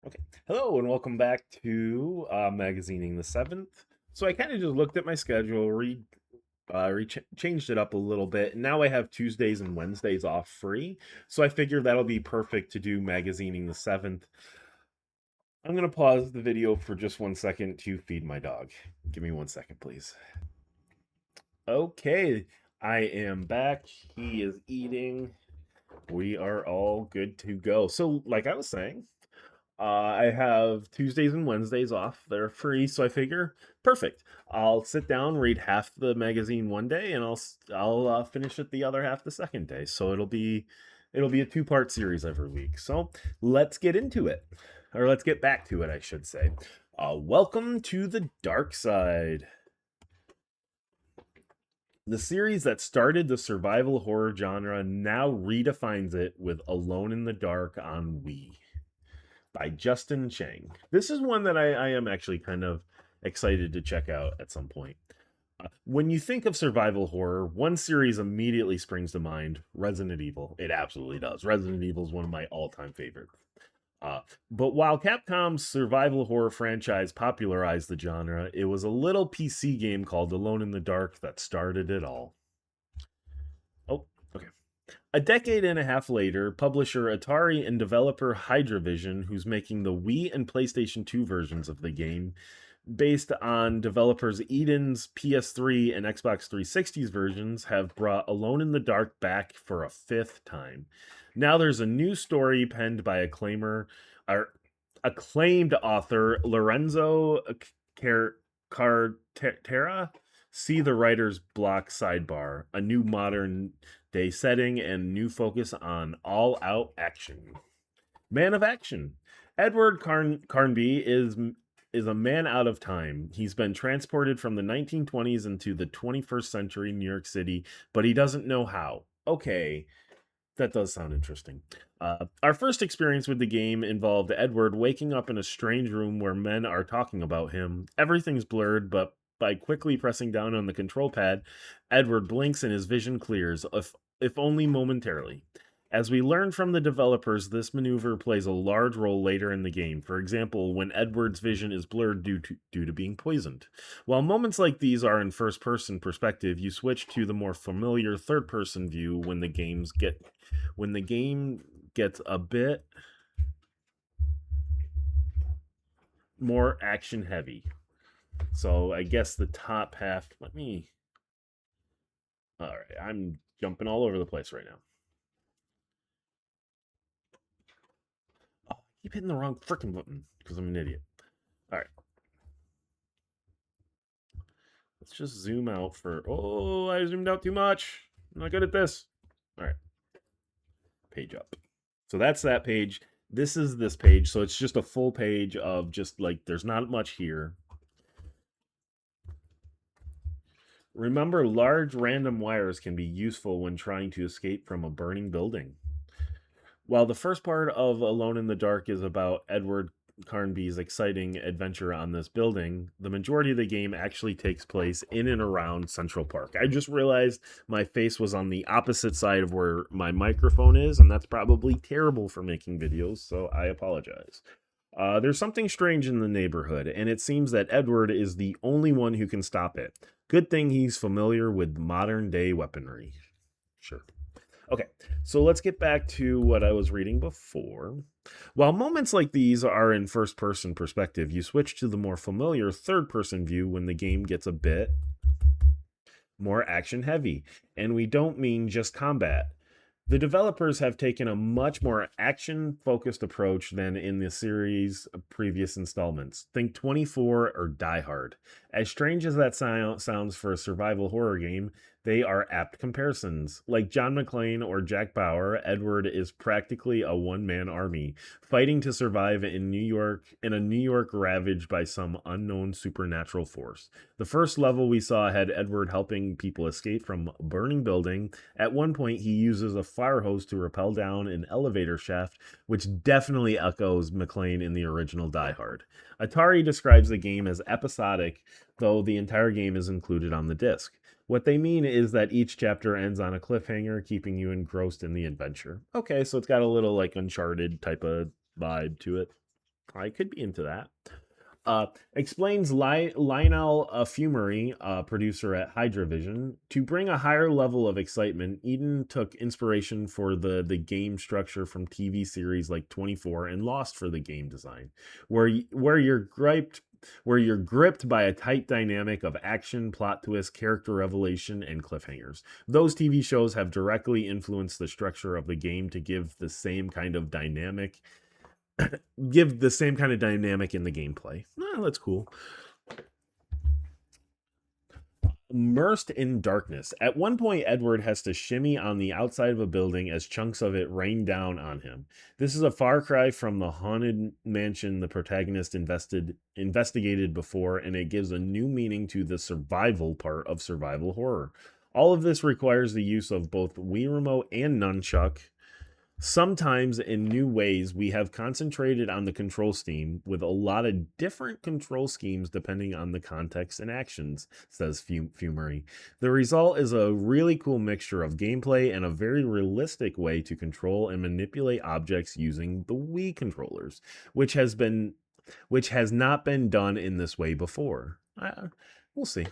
Okay. Hello and welcome back to Magazining the 7th. So I kind of just looked at my schedule, changed it up a little bit, and now I have Tuesdays and Wednesdays off free. So I figured that'll be perfect to do Magazining the 7th. I'm going to pause the video for just 1 second to feed my dog. Give me 1 second, please. Okay, I am back. He is eating. We are all good to go. So, like I was saying, I have Tuesdays and Wednesdays off. They're free, so I figure perfect. I'll sit down, read half the magazine one day, and I'll finish it the other half the second day. So it'll be a two-part series every week. So let's get into it, or let's get back to it, I should say. Welcome to the dark side. The series that started the survival horror genre now redefines it with Alone in the Dark on Wii by Justin Chang. This is one that I am actually kind of excited to check out at some point. When you think of survival horror, one series immediately springs to mind: Resident Evil. It absolutely does. Resident Evil is one of my all time favorites. But while Capcom's survival horror franchise popularized the genre, it was a little PC game called Alone in the Dark that started it all. Oh, okay. A decade and a half later, publisher Atari and developer Hydravision, who's making the Wii and PlayStation 2 versions of the game, based on developers Eden's PS3 and Xbox 360's versions, have brought Alone in the Dark back for a fifth time. Now there's a new story penned by acclaimed author Lorenzo Cartera. See the writer's block sidebar, a new modern day setting and new focus on all out action. Man of action. Edward Carnby is a man out of time. He's been transported from the 1920s into the 21st century New York City, but he doesn't know how. Okay, that does sound interesting. Our first experience with the game involved Edward waking up in a strange room where men are talking about him. Everything's blurred, but by quickly pressing down on the control pad, Edward blinks and his vision clears, if only momentarily. As we learn from the developers, this maneuver plays a large role later in the game. For example, when Edward's vision is blurred due to being poisoned. While moments like these are in first person perspective, you switch to the more familiar third person view when the game gets a bit more action heavy. So I guess the top half. All right, I'm jumping all over the place right now. Oh, I keep hitting the wrong freaking button because I'm an idiot. All right, let's just zoom out for. Oh, I zoomed out too much. I'm not good at this. All right, page up. So that's that page. This is this page. So it's just a full page of just like there's not much here. Remember, large random wires can be useful when trying to escape from a burning building. While the first part of Alone in the Dark is about Edward Carnby's exciting adventure on this building, the majority of the game actually takes place in and around Central Park. I just realized my face was on the opposite side of where my microphone is, and that's probably terrible for making videos, so I apologize. There's something strange in the neighborhood, and it seems that Edward is the only one who can stop it. Good thing he's familiar with modern day weaponry. Sure. Okay, so let's get back to what I was reading before. While moments like these are in first person perspective, you switch to the more familiar third person view when the game gets a bit more action heavy. And we don't mean just combat. The developers have taken a much more action focused approach than in the series' previous installments. Think 24 or Die Hard. As strange as that sounds for a survival horror game, they are apt comparisons. Like John McClane or Jack Bauer, Edward is practically a one-man army, fighting to survive in a New York ravaged by some unknown supernatural force. The first level we saw had Edward helping people escape from a burning building. At one point, he uses a fire hose to rappel down an elevator shaft, which definitely echoes McClane in the original Die Hard. Atari describes the game as episodic, though the entire game is included on the disc. What they mean is that each chapter ends on a cliffhanger, keeping you engrossed in the adventure. Okay, so it's got a little like Uncharted type of vibe to it. I could be into that. Explains Lionel Fumery, producer at Hydravision, to bring a higher level of excitement. Eden took inspiration for the game structure from TV series like 24 and Lost for the game design, where you're gripped by a tight dynamic of action, plot twist, character revelation, and cliffhangers. Those TV shows have directly influenced the structure of the game to give the same kind of dynamic in the gameplay. That's cool. Immersed in darkness. At one point, Edward has to shimmy on the outside of a building as chunks of it rain down on him. This is a far cry from the haunted mansion the protagonist investigated before, and it gives a new meaning to the survival part of survival horror. All of this requires the use of both Wii Remote and Nunchuck. Sometimes in new ways, we have concentrated on the control scheme with a lot of different control schemes depending on the context and actions, says Fumery. The result is a really cool mixture of gameplay and a very realistic way to control and manipulate objects using the Wii controllers, which has not been done in this way before. We'll see.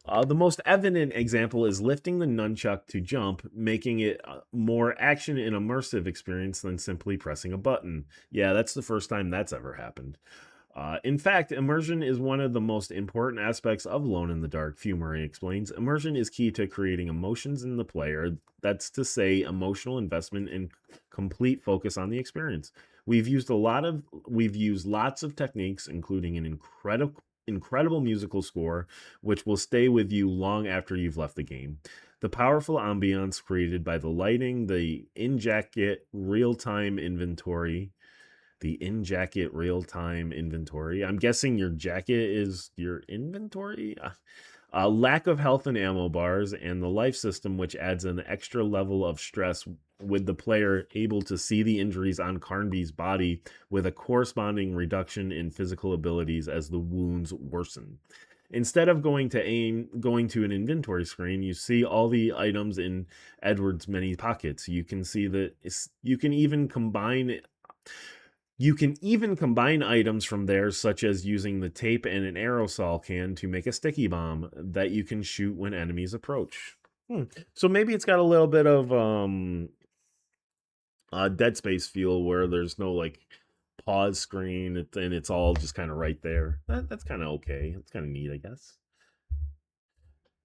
The most evident example is lifting the nunchuck to jump, making it more action and immersive experience than simply pressing a button. Yeah, that's the first time that's ever happened. In fact, immersion is one of the most important aspects of Alone in the Dark, Fumery explains. Immersion is key to creating emotions in the player. That's to say, emotional investment and complete focus on the experience. We've used lots of techniques, including an incredible musical score, which will stay with you long after you've left the game. The powerful ambiance created by the lighting, the in-jacket real-time inventory. I'm guessing your jacket is your inventory? Lack of health and ammo bars, and the life system, which adds an extra level of stress with the player able to see the injuries on Carnby's body with a corresponding reduction in physical abilities as the wounds worsen. Instead of going to an inventory screen, you see all the items in Edward's many pockets. You can see that you can even combine items from there, such as using the tape and an aerosol can to make a sticky bomb that you can shoot when enemies approach. So maybe it's got a little bit of Dead Space feel, where there's no like pause screen and it's all just kind of right there. That's kind of okay. It's kind of neat, I guess.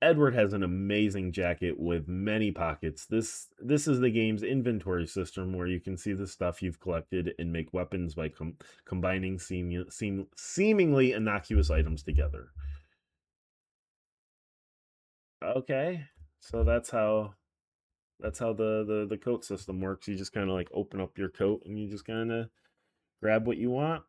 Edward has an amazing jacket with many pockets. This is the game's inventory system, where you can see the stuff you've collected and make weapons by combining seemingly innocuous items together. Okay, so that's how the coat system works. You just kind of like open up your coat and you just kind of grab what you want.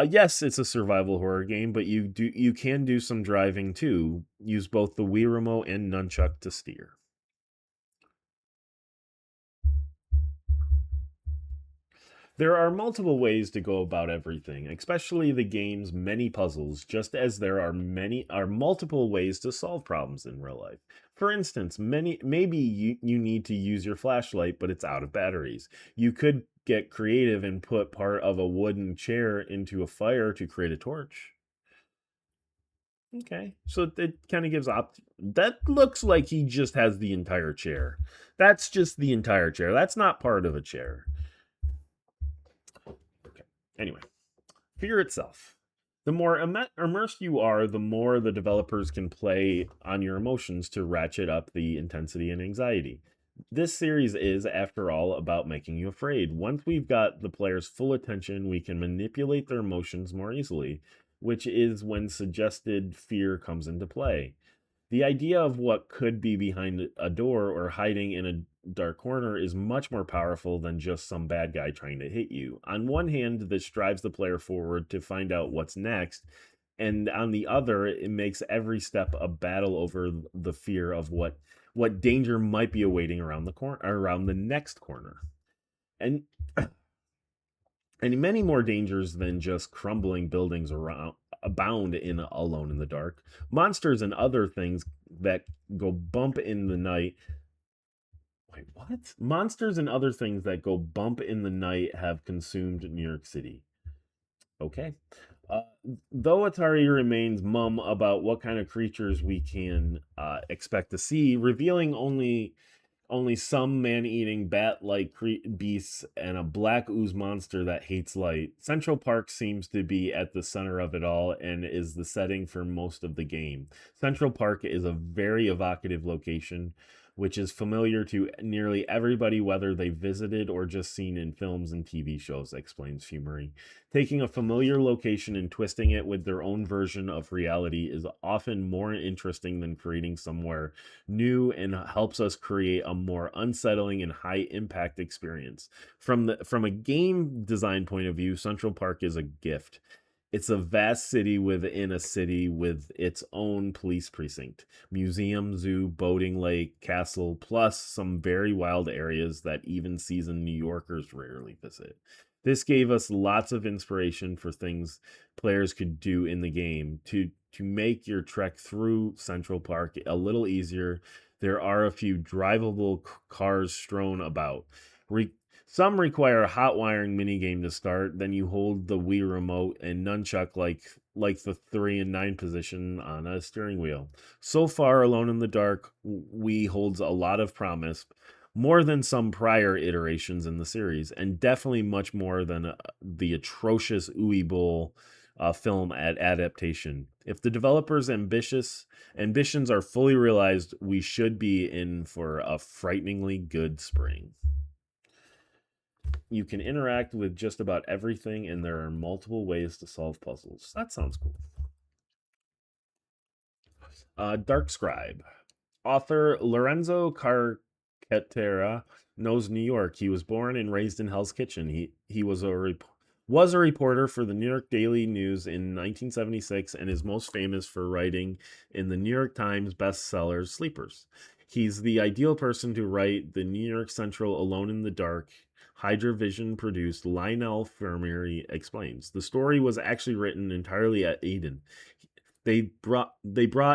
Yes, it's a survival horror game, but you can do some driving too. Use both the Wii Remote and Nunchuck to steer. There are multiple ways to go about everything, especially the game's many puzzles, just as there are multiple ways to solve problems in real life. For instance, maybe you need to use your flashlight, but it's out of batteries. You could get creative and put part of a wooden chair into a fire to create a torch. Okay, so it kind of gives that looks like he just has the entire chair. That's just the entire chair. That's not part of a chair. Okay. Anyway, fear itself. The more immersed you are, the more the developers can play on your emotions to ratchet up the intensity and anxiety. This series is, after all, about making you afraid. Once we've got the player's full attention, we can manipulate their emotions more easily, which is when suggested fear comes into play. The idea of what could be behind a door or hiding in a dark corner is much more powerful than just some bad guy trying to hit you. On one hand, this drives the player forward to find out what's next, and on the other, it makes every step a battle over the fear of what danger might be awaiting around the next corner. And many more dangers than just crumbling buildings abound in Alone in the Dark. Monsters and other things that go bump in the night. Wait, what? Monsters and other things that go bump in the night have consumed New York City. Okay. Uh, though Atari remains mum about what kind of creatures we can expect to see, revealing only some man-eating bat-like beasts and a black ooze monster that hates light. Central Park seems to be at the center of it all and is the setting for most of the game. Central Park is a very evocative location, which is familiar to nearly everybody, whether they visited or just seen in films and TV shows, explains Fumery. Taking a familiar location and twisting it with their own version of reality is often more interesting than creating somewhere new and helps us create a more unsettling and high impact experience. From a game design point of view, Central Park is a gift. It's a vast city within a city with its own police precinct, museum, zoo, boating lake, castle, plus some very wild areas that even seasoned New Yorkers rarely visit. This gave us lots of inspiration for things players could do in the game to make your trek through Central Park a little easier. There are a few drivable cars strewn about. Re- some require a hot wiring minigame to start, then you hold the Wii remote and nunchuck like the 3 and 9 position on a steering wheel. So far, Alone in the Dark Wii holds a lot of promise, more than some prior iterations in the series, and definitely much more than the atrocious Uwe Boll film adaptation. If the developers' ambitions are fully realized, we should be in for a frighteningly good spring. You can interact with just about everything, and there are multiple ways to solve puzzles. That sounds cool. Dark Scribe. Author Lorenzo Carcetera knows New York. He was born and raised in Hell's Kitchen. He was a reporter for the New York Daily News in 1976 and is most famous for writing in the New York Times bestsellers Sleepers. He's the ideal person to write the New York Central Alone in the Dark. Hydrovision produced Lionel Fermieri explains. The story was actually written entirely at Eden. They brought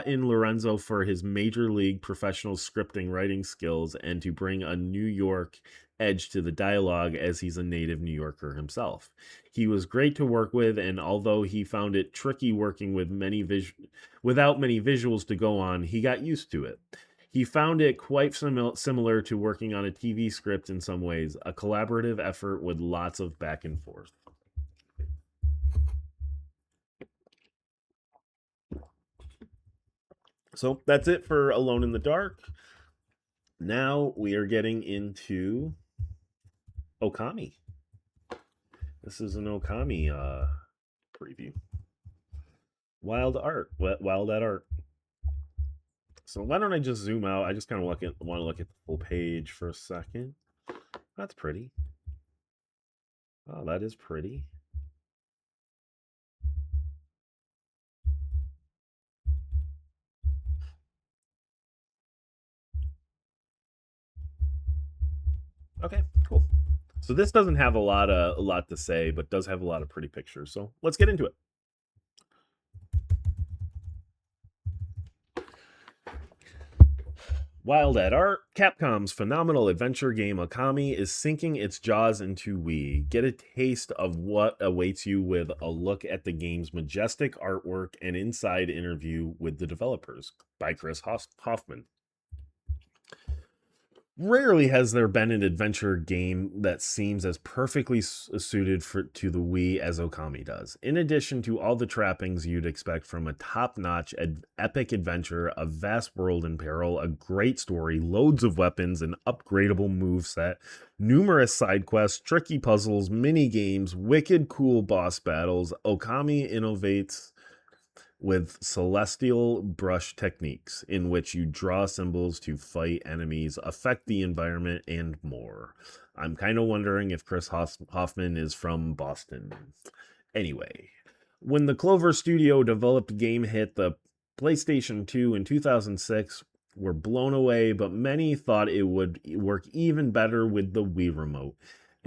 in Lorenzo for his major league professional scripting writing skills and to bring a New York edge to the dialogue as he's a native New Yorker himself. He was great to work with, and although he found it tricky working with without many visuals to go on, he got used to it. He found it quite similar to working on a TV script in some ways, a collaborative effort with lots of back and forth. So that's it for Alone in the Dark. Now we are getting into Okami. This is an Okami preview. Wild at art. So why don't I just zoom out? I just kind of want to look at the full page for a second. That's pretty. Oh, that is pretty. Okay, cool. So this doesn't have a lot to say, but does have a lot of pretty pictures. So let's get into it. Wild at Art, Capcom's phenomenal adventure game Okami is sinking its jaws into Wii. Get a taste of what awaits you with a look at the game's majestic artwork and inside interview with the developers by Chris Hoffman. Rarely has there been an adventure game that seems as perfectly suited to the Wii as Okami does. In addition to all the trappings you'd expect from a top-notch epic adventure, a vast world in peril, a great story, loads of weapons, an upgradable moveset, numerous side quests, tricky puzzles, mini games, wicked cool boss battles, Okami innovates with celestial brush techniques in which you draw symbols to fight enemies, affect the environment, and more. I'm kind of wondering if Chris Hoffman is from Boston. Anyway, when the Clover Studio developed game hit the PlayStation 2 in 2006, were blown away, but many thought it would work even better with the Wii remote.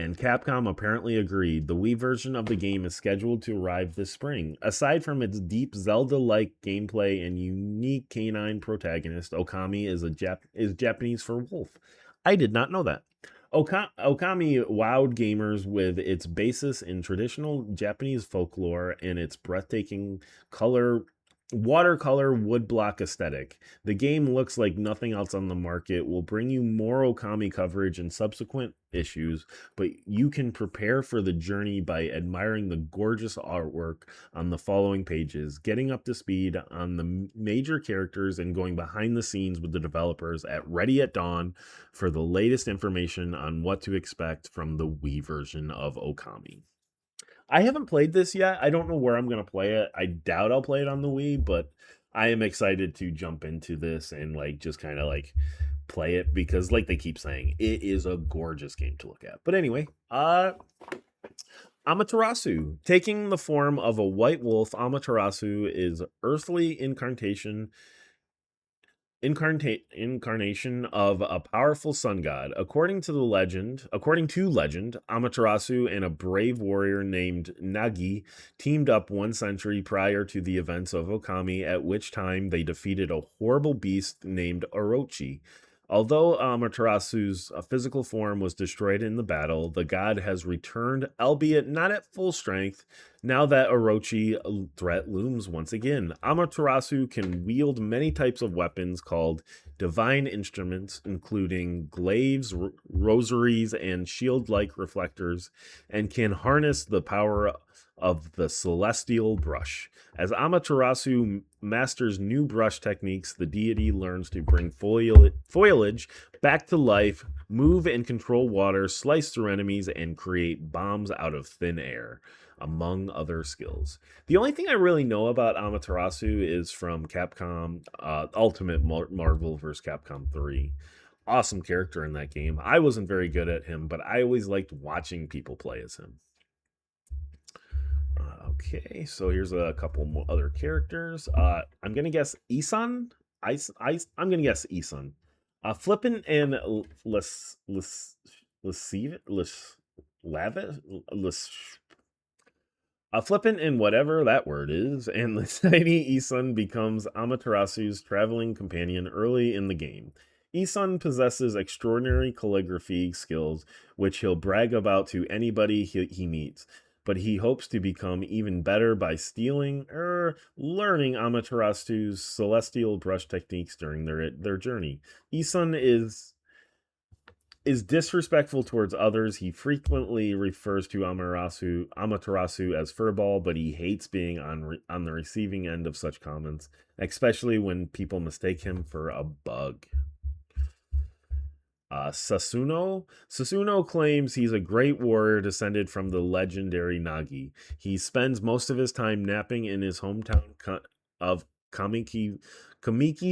And Capcom apparently agreed. The Wii version of the game is scheduled to arrive this spring. Aside from its deep Zelda-like gameplay and unique canine protagonist, Okami is Japanese for wolf. I did not know that. Okami wowed gamers with its basis in traditional Japanese folklore and its breathtaking color watercolor woodblock aesthetic. The game looks like nothing else on the market. Will bring you more Okami coverage in subsequent issues, but you can prepare for the journey by admiring the gorgeous artwork on the following pages, getting up to speed on the major characters, and going behind the scenes with the developers at Ready at Dawn for the latest information on what to expect from the Wii version of Okami. I haven't played this yet. I don't know where I'm going to play it. I doubt I'll play it on the Wii, but I am excited to jump into this and like just kind of like play it because like they keep saying, it is a gorgeous game to look at. But anyway, Amaterasu. Taking the form of a white wolf, Amaterasu is earthly incarnation of a powerful sun god. According to legend, Amaterasu and a brave warrior named Nagi teamed up 1 century prior to the events of Okami, at which time they defeated a horrible beast named Orochi. Although Amaterasu's physical form was destroyed in the battle, the god has returned, albeit not at full strength, now that Orochi threat looms once again. Amaterasu can wield many types of weapons called divine instruments, including glaives, rosaries, and shield-like reflectors, and can harness the power of the celestial brush. As Amaterasu masters new brush techniques, the deity learns to bring foliage back to life, move and control water, slice through enemies, and create bombs out of thin air, among other skills. The only thing I really know about Amaterasu is from Capcom Ultimate Marvel vs. Capcom 3. Awesome character in that game. I wasn't very good at him, but I always liked watching people play as him. Okay, so here's a couple more other characters. I'm gonna guess Isan. I'm gonna guess Isan. Flippin and Flippin' in whatever that word is, and the tiny Isun becomes Amaterasu's traveling companion early in the game. Isun possesses extraordinary calligraphy skills, which he'll brag about to anybody he meets, but he hopes to become even better by learning Amaterasu's celestial brush techniques during their journey. Isun is disrespectful towards others. He frequently refers to Amaterasu as furball, but he hates being on the receiving end of such comments, especially when people mistake him for a bug. Sasuno claims he's a great warrior descended from the legendary Nagi. He spends most of his time napping in his hometown of Kamiki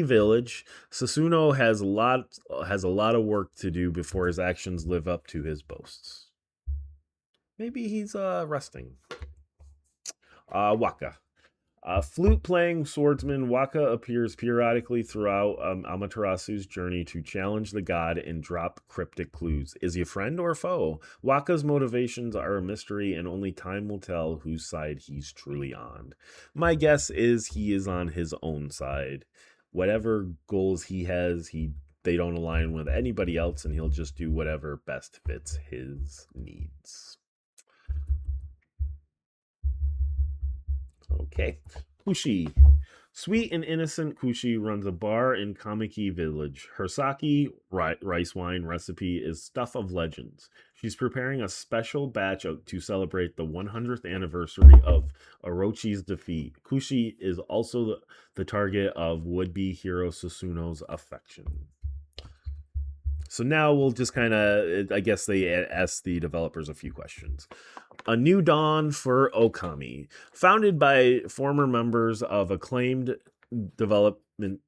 Village. Sasuno has a lot of work to do before his actions live up to his boasts. Maybe he's resting. Waka. Flute-playing swordsman Waka appears periodically throughout Amaterasu's journey to challenge the god and drop cryptic clues. Is he a friend or a foe? Waka's motivations are a mystery, and only time will tell whose side he's truly on. My guess is he is on his own side. Whatever goals he has, they don't align with anybody else, and he'll just do whatever best fits his needs. Okay. Kushi. Sweet and innocent Kushi runs a bar in Kamiki Village. Her sake rice wine recipe is stuff of legends. She's preparing a special batch to celebrate the 100th anniversary of Orochi's defeat. Kushi is also the target of would-be hero Susuno's affection. So now we'll just kind of, I guess they asked the developers a few questions. A New Dawn for Okami. Founded by former members of acclaimed development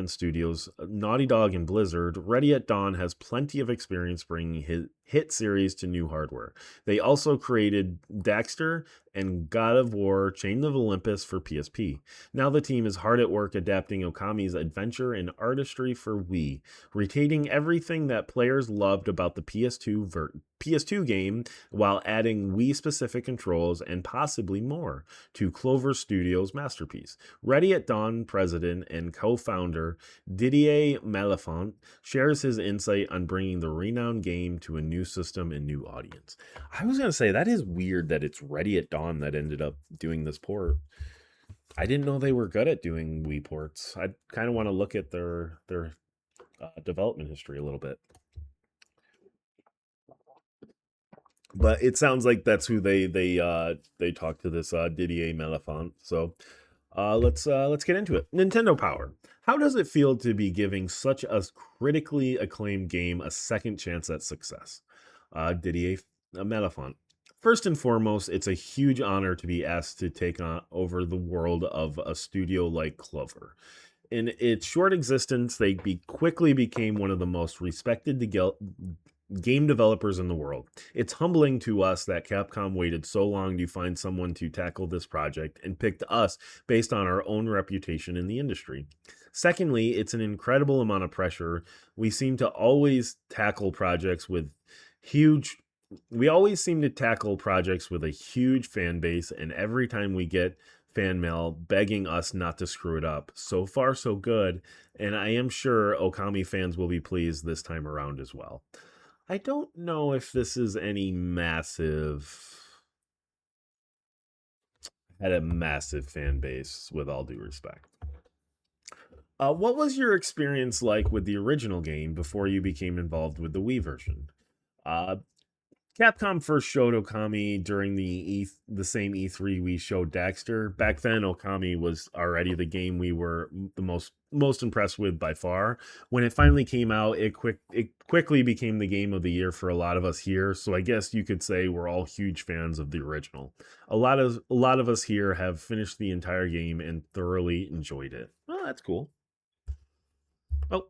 studios, Naughty Dog and Blizzard, Ready at Dawn has plenty of experience bringing hit series to new hardware. They also created Daxter and God of War Chain of Olympus for PSP. Now the team is hard at work adapting Okami's adventure and artistry for Wii, retaining everything that players loved about the PS2 game while adding Wii-specific controls and possibly more. To Clover Studios, Studio's masterpiece. Ready at Dawn president and co-founder Didier Malafont shares his insight on bringing the renowned game to a new system and new audience. I was going to say, that is weird that it's Ready at Dawn that ended up doing this port. I didn't know they were good at doing Wii ports. I kind of want to look at their development history a little bit. But it sounds like that's who they talked to, this Didier Malafont. So let's get into it. Nintendo Power. How does it feel to be giving such a critically acclaimed game a second chance at success? Didier Malafont. First and foremost, it's a huge honor to be asked to take on over the world of a studio like Clover. In its short existence, they quickly became one of the most respected game developers in the world. It's humbling to us that Capcom waited so long to find someone to tackle this project and picked us based on our own reputation in the industry. Secondly, it's an incredible amount of pressure. We always seem to tackle projects with a huge fan base, and every time we get fan mail begging us not to screw it up. So far, so good, and I am sure Okami fans will be pleased this time around as well. I don't know if this is had a massive fan base, with all due respect. What was your experience like with the original game before you became involved with the Wii version? Uh, Capcom first showed Okami during the same E3 we showed Daxter. Back then, Okami was already the game we were the most impressed with by far. When it finally came out, it quickly became the game of the year for a lot of us here. So I guess you could say we're all huge fans of the original. A lot of us here have finished the entire game and thoroughly enjoyed it. Oh, that's cool. Oh,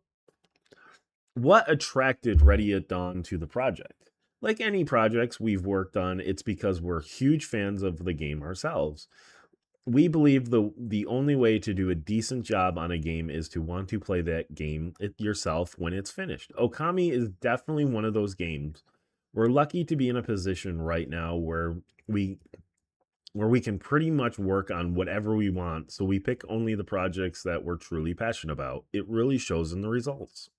what attracted Ready at Dawn to the project? Like any projects we've worked on, it's because we're huge fans of the game ourselves. We believe the only way to do a decent job on a game is to want to play that game yourself when it's finished. Okami is definitely one of those games. We're lucky to be in a position right now where we can pretty much work on whatever we want, so we pick only the projects that we're truly passionate about. It really shows in the results.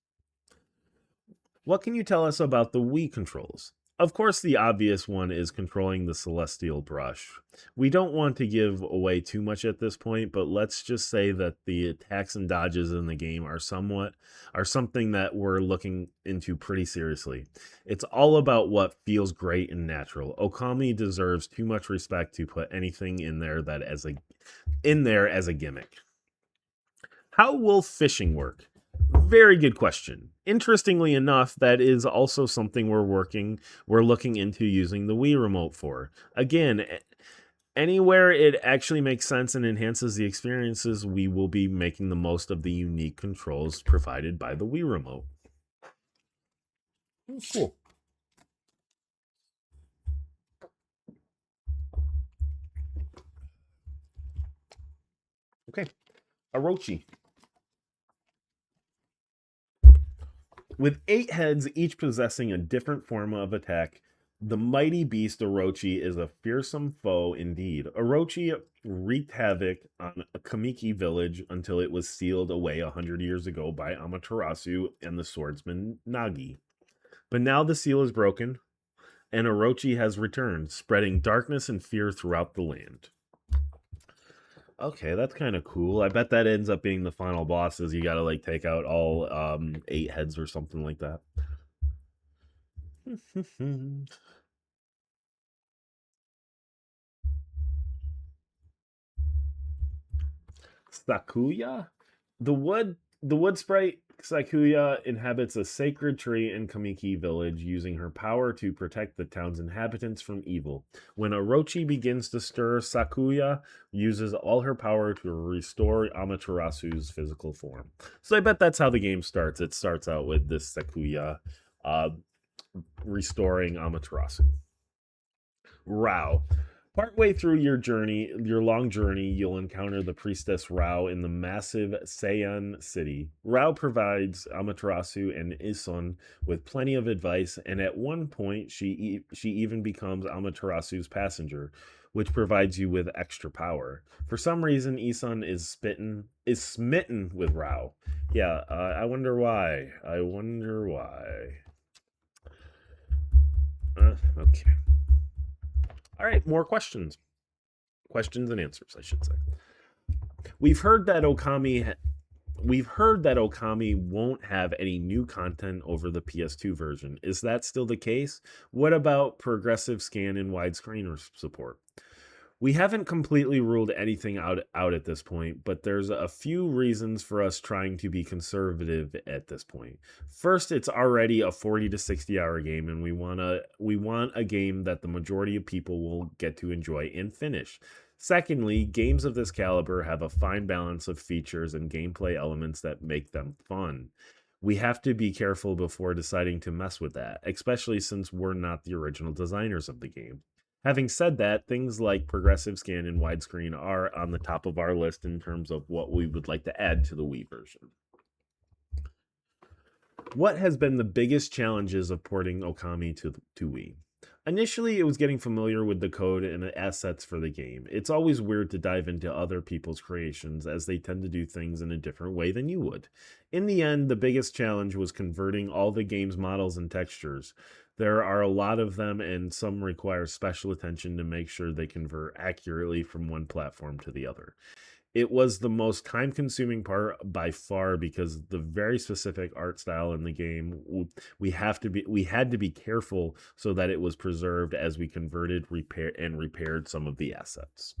What can you tell us about the Wii controls? Of course, the obvious one is controlling the Celestial Brush. We don't want to give away too much at this point, but let's just say that the attacks and dodges in the game are something that we're looking into pretty seriously. It's all about what feels great and natural. Okami deserves too much respect to put anything in there as a gimmick. How will fishing work? Very good question. Interestingly enough, that is also something we're looking into using the Wii remote for. Again, anywhere it actually makes sense and enhances the experiences, we will be making the most of the unique controls provided by the Wii remote. Cool. Okay. Orochi. With 8 heads, each possessing a different form of attack, the mighty beast Orochi is a fearsome foe indeed. Orochi wreaked havoc on a Kamiki village until it was sealed away 100 years ago by Amaterasu and the swordsman Nagi. But now the seal is broken, and Orochi has returned, spreading darkness and fear throughout the land. Okay, that's kind of cool. I bet that ends up being the final boss, is you gotta take out all 8 heads or something like that. Sakuya? The wood sprite Sakuya inhabits a sacred tree in Kamiki village, using her power to protect the town's inhabitants from evil. When Orochi begins to stir, Sakuya uses all her power to restore Amaterasu's physical form. So I bet that's how the game starts. It starts out with this Sakuya restoring Amaterasu. Rao. Partway through your long journey, you'll encounter the priestess Rao in the massive Seian city. Rao provides Amaterasu and Isun with plenty of advice, and at one point, she even becomes Amaterasu's passenger, which provides you with extra power. For some reason, Isun is smitten with Rao. Yeah, I wonder why. I wonder why. Okay. All right, more questions. Questions and answers, I should say. We've heard that Okami won't have any new content over the PS2 version. Is that still the case? What about progressive scan and widescreen support? We haven't completely ruled anything out at this point, but there's a few reasons for us trying to be conservative at this point. First, it's already a 40 to 60 hour game, and we want a game that the majority of people will get to enjoy and finish. Secondly, games of this caliber have a fine balance of features and gameplay elements that make them fun. We have to be careful before deciding to mess with that, especially since we're not the original designers of the game. Having said that, things like progressive scan and widescreen are on the top of our list in terms of what we would like to add to the Wii version. What has been the biggest challenges of porting Okami to Wii? Initially, it was getting familiar with the code and the assets for the game. It's always weird to dive into other people's creations as they tend to do things in a different way than you would. In the end, the biggest challenge was converting all the game's models and textures. There are a lot of them, and some require special attention to make sure they convert accurately from one platform to the other. It was the most time consuming part by far because the very specific art style in the game we had to be careful so that it was preserved as we repaired some of the assets.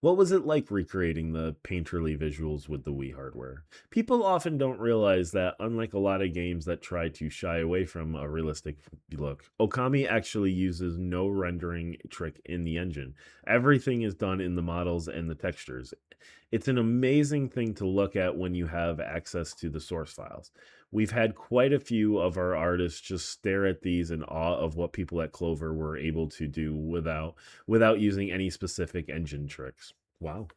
What was it like recreating the painterly visuals with the Wii hardware? People often don't realize that, unlike a lot of games that try to shy away from a realistic look, Okami actually uses no rendering trick in the engine. Everything is done in the models and the textures. It's an amazing thing to look at when you have access to the source files. We've had quite a few of our artists just stare at these in awe of what people at Clover were able to do without using any specific engine tricks. Wow.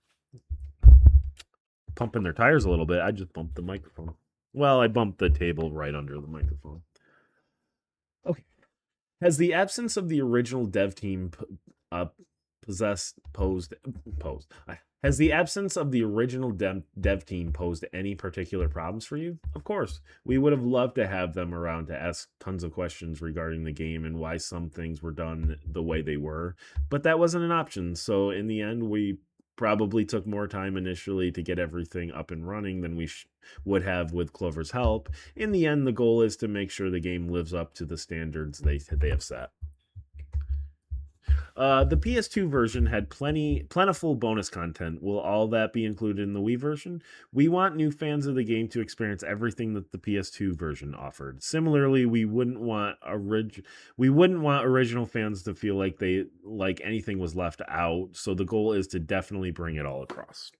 Pumping their tires a little bit. I just bumped the microphone. Well, I bumped the table right under the microphone. Okay. Has the absence of the original dev team posed has the absence of the original dev team posed any particular problems for you? Of course. We would have loved to have them around to ask tons of questions regarding the game and why some things were done the way they were, but that wasn't an option. So in the end, we probably took more time initially to get everything up and running than we would have with Clover's help. In the end, the goal is to make sure the game lives up to the standards they have set. The PS2 version had plentiful bonus content. Will all that be included in the Wii version? We want new fans of the game to experience everything that the PS2 version offered. Similarly, we wouldn't want original fans to feel like anything was left out. So the goal is to definitely bring it all across.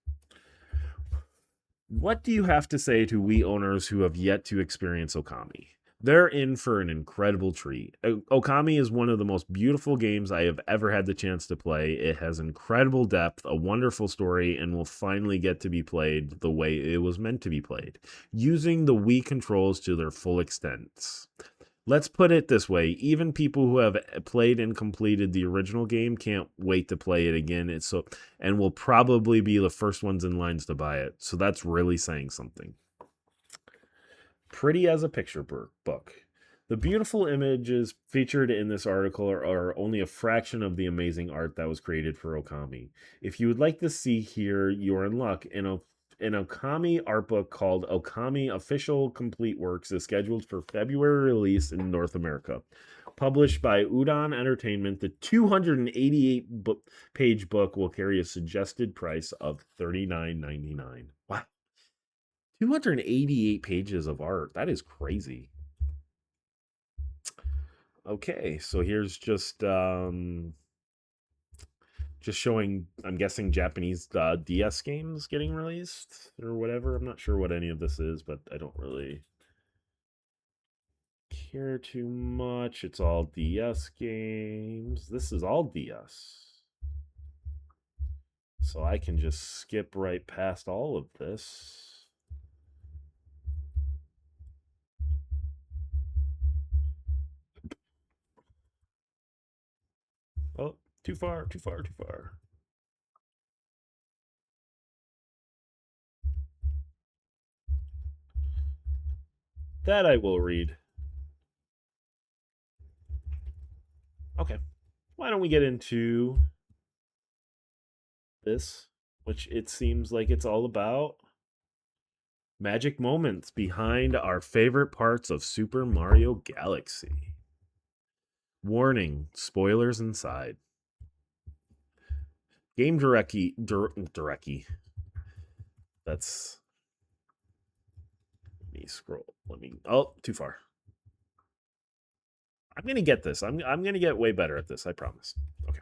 What do you have to say to Wii owners who have yet to experience Okami? They're in for an incredible treat. Okami is one of the most beautiful games I have ever had the chance to play. It has incredible depth, a wonderful story, and will finally get to be played the way it was meant to be played, using the Wii controls to their full extent. Let's put it this way, even people who have played and completed the original game can't wait to play it again. And will probably be the first ones in lines to buy it. So that's really saying something. Pretty as a picture book. The beautiful images featured in this article are only a fraction of the amazing art that was created for Okami. If you would like to see here, you're in luck. An Okami art book called Okami Official Complete Works is scheduled for February release in North America. Published by Udon Entertainment, the 288-page book will carry a suggested price of $39.99. Wow. 288 pages of art. That is crazy. Okay, so here's just showing, I'm guessing, Japanese DS games getting released or whatever. I'm not sure what any of this is, but I don't really care too much. It's all DS games. This is all DS. So I can just skip right past all of this. Oh, too far, too far, too far. That I will read. Okay. Why don't we get into this, which it seems like it's all about magic moments behind our favorite parts of Super Mario Galaxy. Warning, spoilers inside. Game Directy. That's. Let me scroll. Oh, too far. I'm gonna get this. I'm gonna get way better at this. I promise. Okay.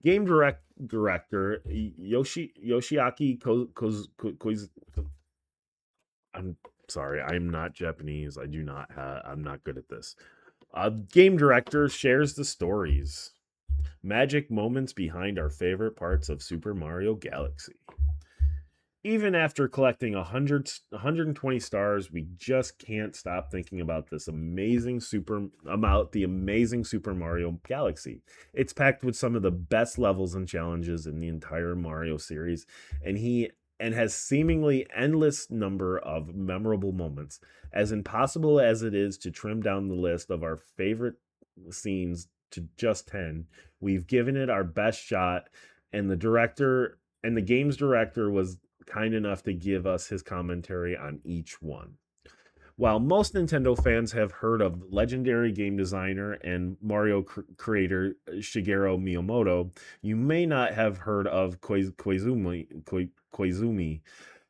Game director Yoshiaki Koz. I'm sorry. I'm not Japanese. I do not. I'm not good at this. Game director shares the stories, magic moments behind our favorite parts of Super Mario Galaxy. Even after collecting 120 stars, we just can't stop thinking about the amazing Super Mario Galaxy. It's packed with some of the best levels and challenges in the entire Mario series, and has seemingly endless number of memorable moments. As impossible as it is to trim down the list of our favorite scenes to just 10, we've given it our best shot, and the game's director was kind enough to give us his commentary on each one. While most Nintendo fans have heard of legendary game designer and Mario creator Shigeru Miyamoto, you may not have heard of Koizumi,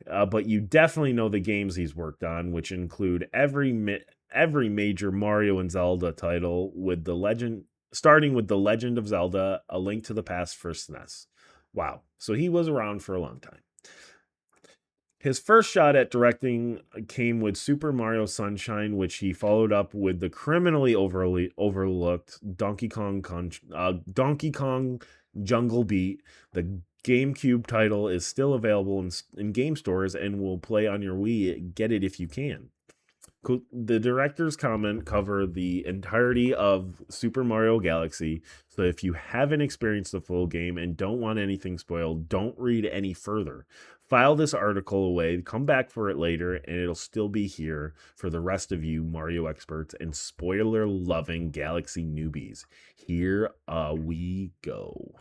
but you definitely know the games he's worked on, which include every major Mario and Zelda title, starting with the Legend of Zelda: A Link to the Past for SNES. Wow, so he was around for a long time. His first shot at directing came with Super Mario Sunshine, which he followed up with the criminally overlooked Donkey Kong Jungle Beat. The GameCube title is still available in game stores and will play on your Wii. Get it if you can. The director's comment cover the entirety of Super Mario Galaxy, so if you haven't experienced the full game and don't want anything spoiled, don't read any further. File this article away, come back for it later, and it'll still be here for the rest of you Mario experts and spoiler-loving Galaxy newbies. Here we go.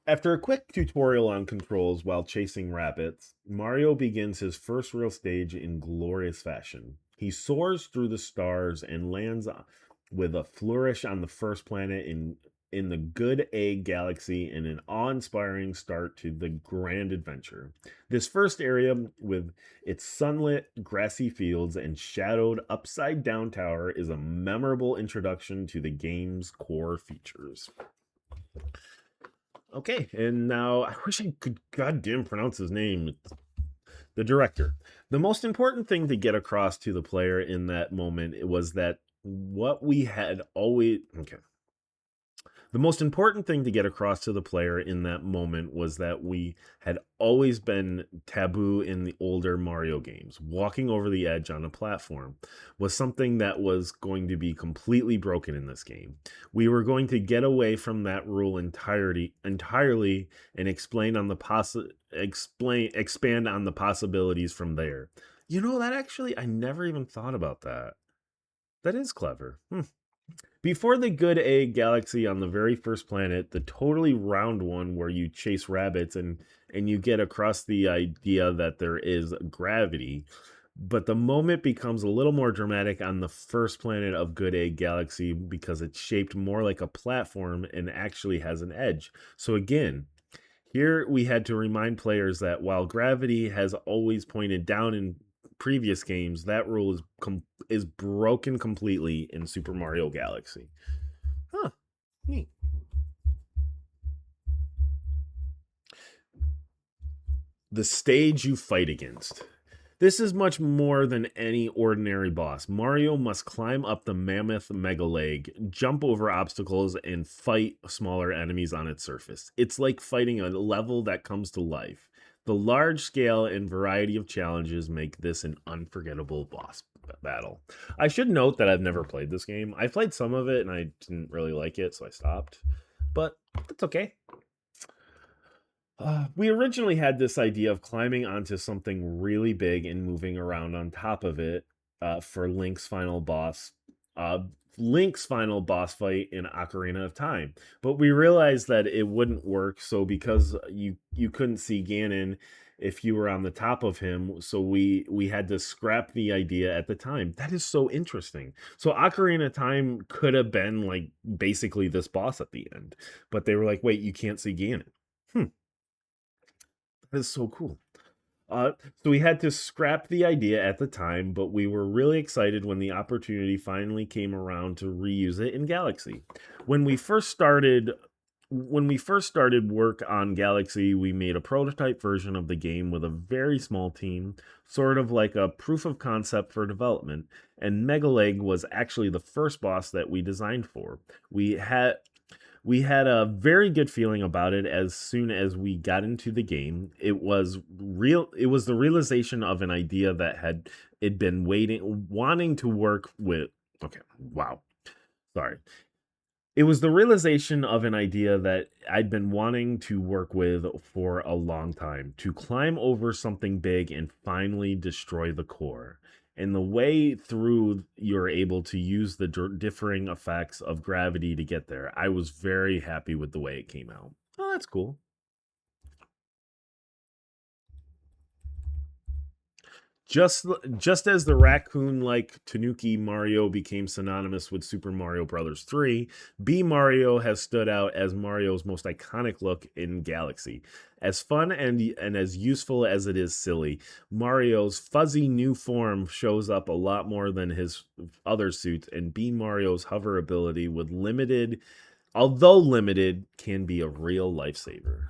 After a quick tutorial on controls while chasing rabbits, Mario begins his first real stage in glorious fashion. He soars through the stars and lands with a flourish on the first planet in the Good Egg Galaxy in an awe-inspiring start to the grand adventure. This first area, with its sunlit, grassy fields and shadowed upside-down tower, is a memorable introduction to the game's core features. Okay, and now I wish I could goddamn pronounce his name. The director. The most important thing to get across to the player in that moment was that what we had always. Okay. The most important thing to get across to the player in that moment was that we had always been taboo in the older Mario games. Walking over the edge on a platform was something that was going to be completely broken in this game. We were going to get away from that rule entirely and expand on the possibilities from there. You know, that actually, I never even thought about that. That is clever. Before the Good Egg Galaxy on the very first planet, the totally round one where you chase rabbits and you get across the idea that there is gravity. But the moment becomes a little more dramatic on the first planet of Good Egg Galaxy because it's shaped more like a platform and actually has an edge. So again, here we had to remind players that while gravity has always pointed down in previous games, that rule is broken completely in Super Mario Galaxy. Huh. Neat. The stage you fight against. This is much more than any ordinary boss. Mario must climb up the mammoth Megaleg, jump over obstacles, and fight smaller enemies on its surface. It's like fighting a level that comes to life. The large scale and variety of challenges make this an unforgettable boss battle. I should note that I've never played this game. I played some of it and I didn't really like it, so I stopped. But that's okay. We originally had this idea of climbing onto something really big and moving around on top of it for Link's final boss. Link's final boss fight in Ocarina of Time, but we realized that it wouldn't work. So because you couldn't see Ganon if you were on the top of him, so we had to scrap the idea at the time. That is so interesting. So Ocarina of Time could have been like basically this boss at the end, but they were like, wait, you can't see Ganon. That is so cool. So we had to scrap the idea at the time, but we were really excited when the opportunity finally came around to reuse it in Galaxy. When we first started work on Galaxy, we made a prototype version of the game with a very small team, sort of like a proof of concept for development, and Megaleg was actually the first boss that we designed for. We had a very good feeling about it as soon as we got into the game. It was the realization of an idea that had been wanting to work with. Okay, wow. Sorry. It was the realization of an idea that I'd been wanting to work with for a long time, to climb over something big and finally destroy the core. And the way through you're able to use the differing effects of gravity to get there, I was very happy with the way it came out. Oh, that's cool. Just as the raccoon-like Tanuki Mario became synonymous with Super Mario Bros. 3, B Mario has stood out as Mario's most iconic look in Galaxy. As fun and as useful as it is silly, Mario's fuzzy new form shows up a lot more than his other suits, and B Mario's hover ability although limited, can be a real lifesaver.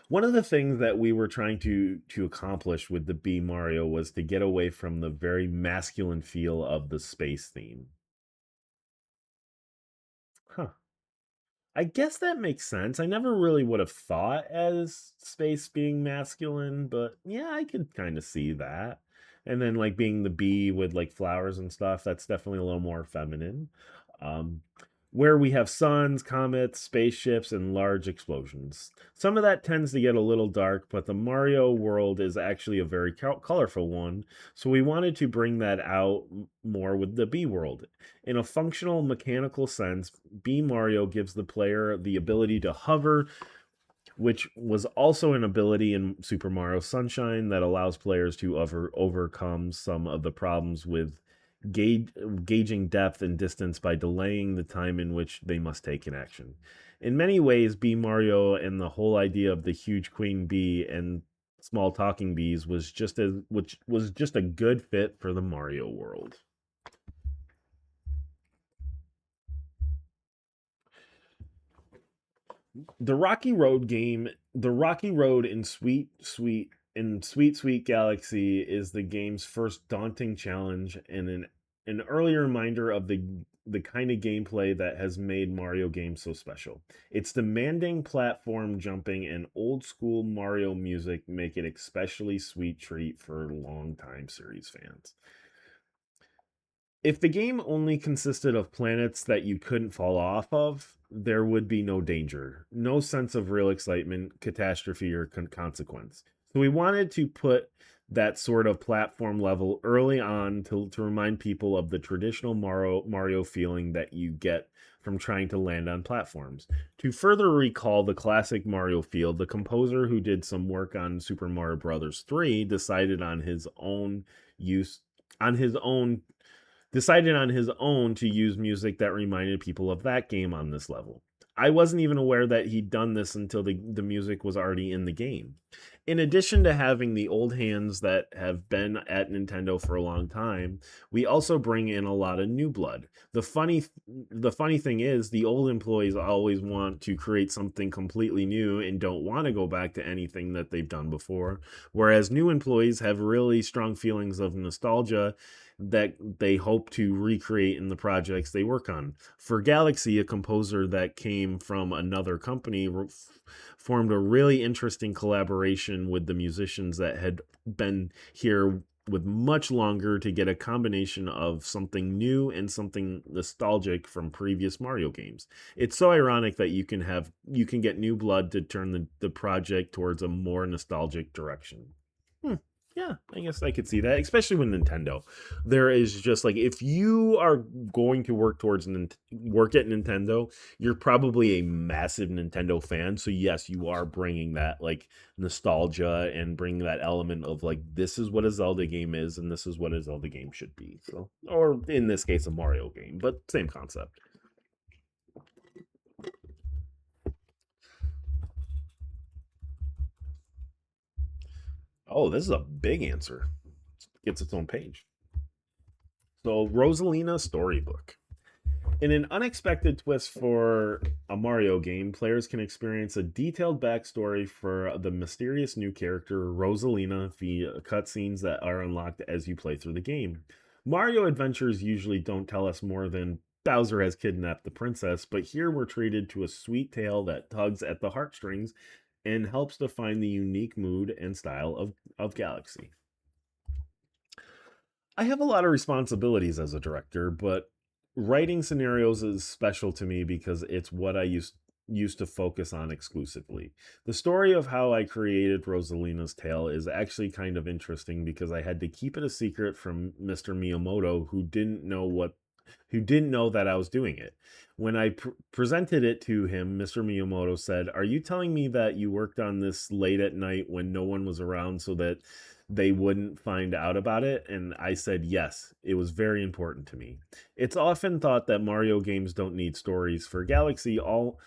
One of the things that we were trying to accomplish with the B Mario was to get away from the very masculine feel of the space theme. Huh. I guess that makes sense. I never really would have thought as space being masculine, but yeah, I could kind of see that. And then like being the bee with like flowers and stuff, that's definitely a little more feminine. Um, where we have suns, comets, spaceships, and large explosions. Some of that tends to get a little dark, but the Mario world is actually a very colorful one, so we wanted to bring that out more with the B world. In a functional mechanical sense, B Mario gives the player the ability to hover, which was also an ability in Super Mario Sunshine that allows players to overcome some of the problems with gauging depth and distance by delaying the time in which they must take an action. In many ways, B Mario and the whole idea of the huge queen bee and small talking bees which was just a good fit for the Mario world. The Rocky Road in Sweet Sweet Galaxy is the game's first daunting challenge and an early reminder of the kind of gameplay that has made Mario games so special. Its demanding platform jumping and old school Mario music make it especially sweet treat for longtime series fans. If the game only consisted of planets that you couldn't fall off of, there would be no danger, no sense of real excitement, catastrophe, or consequence. So we wanted to put that sort of platform level early on to remind people of the traditional Mario feeling that you get from trying to land on platforms. To further recall the classic Mario feel, the composer who did some work on Super Mario Bros. 3 use on his own decided on his own to use music that reminded people of that game on this level. I wasn't even aware that he'd done this until the music was already in the game. In addition to having the old hands that have been at Nintendo for a long time, we also bring in a lot of new blood. The funny thing is the old employees always want to create something completely new and don't want to go back to anything that they've done before, whereas new employees have really strong feelings of nostalgia that they hope to recreate in the projects they work on. For Galaxy, a composer that came from another company formed a really interesting collaboration with the musicians that had been here with much longer to get a combination of something new and something nostalgic from previous Mario games. It's so ironic that you can get new blood to turn the project towards a more nostalgic direction. Hmm. Yeah, I guess I could see that, especially with Nintendo. There is just like if you are going to work at Nintendo, you're probably a massive Nintendo fan. So yes, you are bringing that like nostalgia and bringing that element of like this is what a Zelda game is and this is what a Zelda game should be. So, or in this case, a Mario game, but same concept. Oh, this is a big answer. Gets its own page. So, Rosalina Storybook. In an unexpected twist for a Mario game, players can experience a detailed backstory for the mysterious new character Rosalina via cutscenes that are unlocked as you play through the game. Mario adventures usually don't tell us more than Bowser has kidnapped the princess, but here we're treated to a sweet tale that tugs at the heartstrings and helps define the unique mood and style of Galaxy. I have a lot of responsibilities as a director, but writing scenarios is special to me because it's what I used to focus on exclusively. The story of how I created Rosalina's tale is actually kind of interesting because I had to keep it a secret from Mr. Miyamoto who didn't know that I was doing it. When I presented it to him, Mr. Miyamoto said, "Are you telling me that you worked on this late at night when no one was around so that they wouldn't find out about it?" And I said, "Yes, it was very important to me." It's often thought that Mario games don't need stories. For Galaxy, all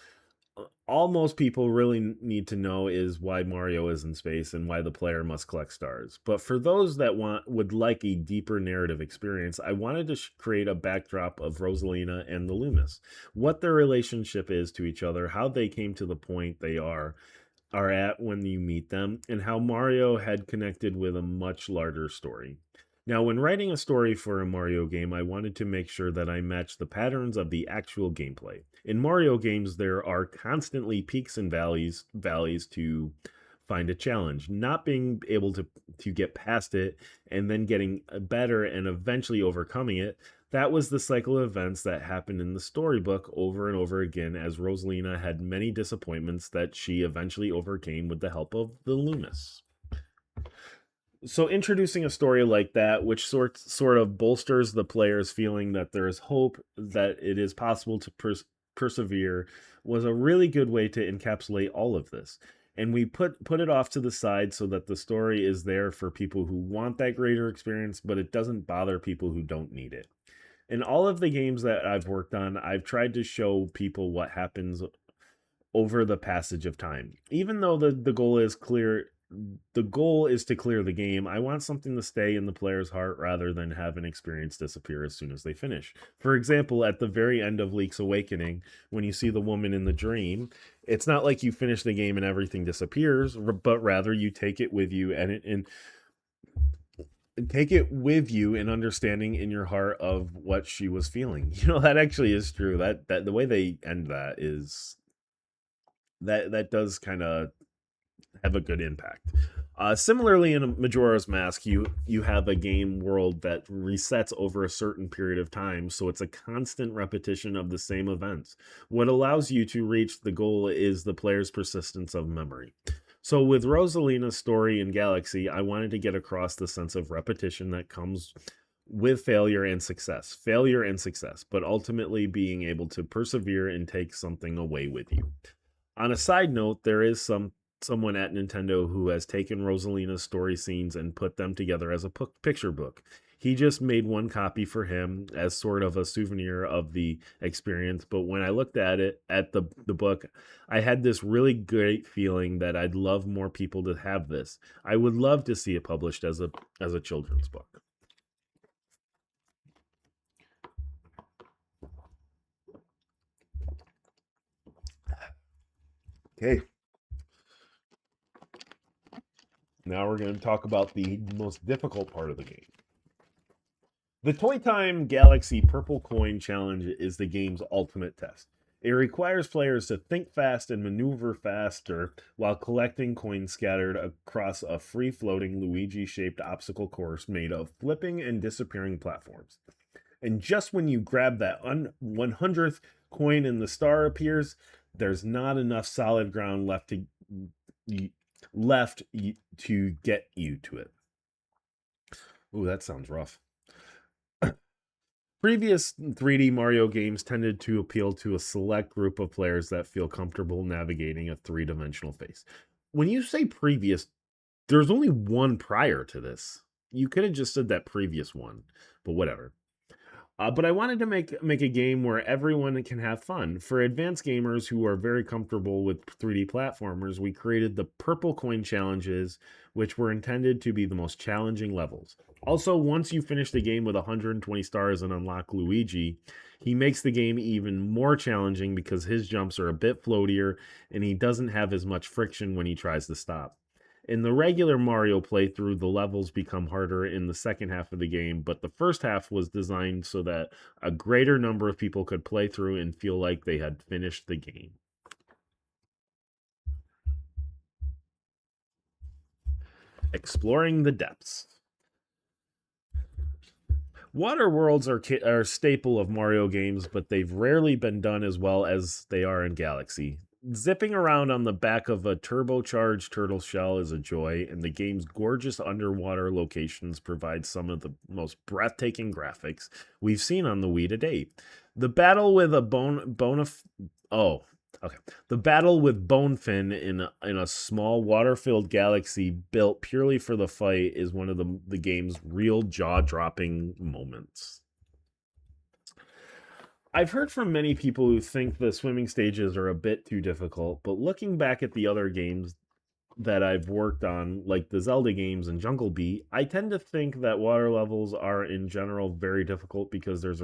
most people really need to know is why Mario is in space and why the player must collect stars. But for those that would like a deeper narrative experience, I wanted to create a backdrop of Rosalina and the Loomis, what their relationship is to each other, how they came to the point they are at when you meet them, and how Mario had connected with a much larger story. Now, when writing a story for a Mario game, I wanted to make sure that I matched the patterns of the actual gameplay. In Mario games, there are constantly peaks and valleys to find a challenge. Not being able to get past it and then getting better and eventually overcoming it, that was the cycle of events that happened in the storybook over and over again as Rosalina had many disappointments that she eventually overcame with the help of the Loomis. So introducing a story like that, which sort of bolsters the player's feeling that there is hope, that it is possible to persevere, was a really good way to encapsulate all of this. And we put it off to the side so that the story is there for people who want that greater experience, but it doesn't bother people who don't need it. In all of the games that I've worked on, I've tried to show people what happens over the passage of time. Even though the goal is to clear the game, I want something to stay in the player's heart rather than have an experience disappear as soon as they finish. For example, at the very end of Link's Awakening, when you see the woman in the dream, it's not like you finish the game and everything disappears, but rather you take it with you and take it with you in understanding in your heart of what she was feeling. That actually is true. That the way they end that is that does kind of have a good impact. Similarly, in Majora's Mask, you have a game world that resets over a certain period of time, so it's a constant repetition of the same events. What allows you to reach the goal is the player's persistence of memory. So with Rosalina's story in Galaxy, I wanted to get across the sense of repetition that comes with failure and success, but ultimately being able to persevere and take something away with you. On a side note, there is someone at Nintendo who has taken Rosalina's story scenes and put them together as a picture book. He just made one copy for him as sort of a souvenir of the experience. But when I looked at it, at the book, I had this really great feeling that I'd love more people to have this. I would love to see it published as a children's book. Okay. Now we're going to talk about the most difficult part of the game. The Toy Time Galaxy Purple Coin Challenge is the game's ultimate test. It requires players to think fast and maneuver faster while collecting coins scattered across a free-floating Luigi-shaped obstacle course made of flipping and disappearing platforms. And just when you grab that 100th coin and the star appears, there's not enough solid ground left to get you to it. Ooh, that sounds rough. Previous 3D Mario games tended to appeal to a select group of players that feel comfortable navigating a three-dimensional face. When you say previous, there's only one prior to this. You could have just said that previous one, but whatever. But I wanted to make a game where everyone can have fun. For advanced gamers who are very comfortable with 3D platformers, we created the Purple Coin Challenges, which were intended to be the most challenging levels. Also, once you finish the game with 120 stars and unlock Luigi, he makes the game even more challenging because his jumps are a bit floatier and he doesn't have as much friction when he tries to stop. In the regular Mario playthrough, the levels become harder in the second half of the game, but the first half was designed so that a greater number of people could play through and feel like they had finished the game. Exploring the depths. Water worlds are a staple of Mario games, but they've rarely been done as well as they are in Galaxy. Zipping around on the back of a turbocharged turtle shell is a joy, and the game's gorgeous underwater locations provide some of the most breathtaking graphics we've seen on the Wii to date. The battle with the battle with Bonefin in a small water-filled galaxy built purely for the fight is one of the game's real jaw-dropping moments. I've heard from many people who think the swimming stages are a bit too difficult, but looking back at the other games that I've worked on, like the Zelda games and Jungle Beat, I tend to think that water levels are in general very difficult because there's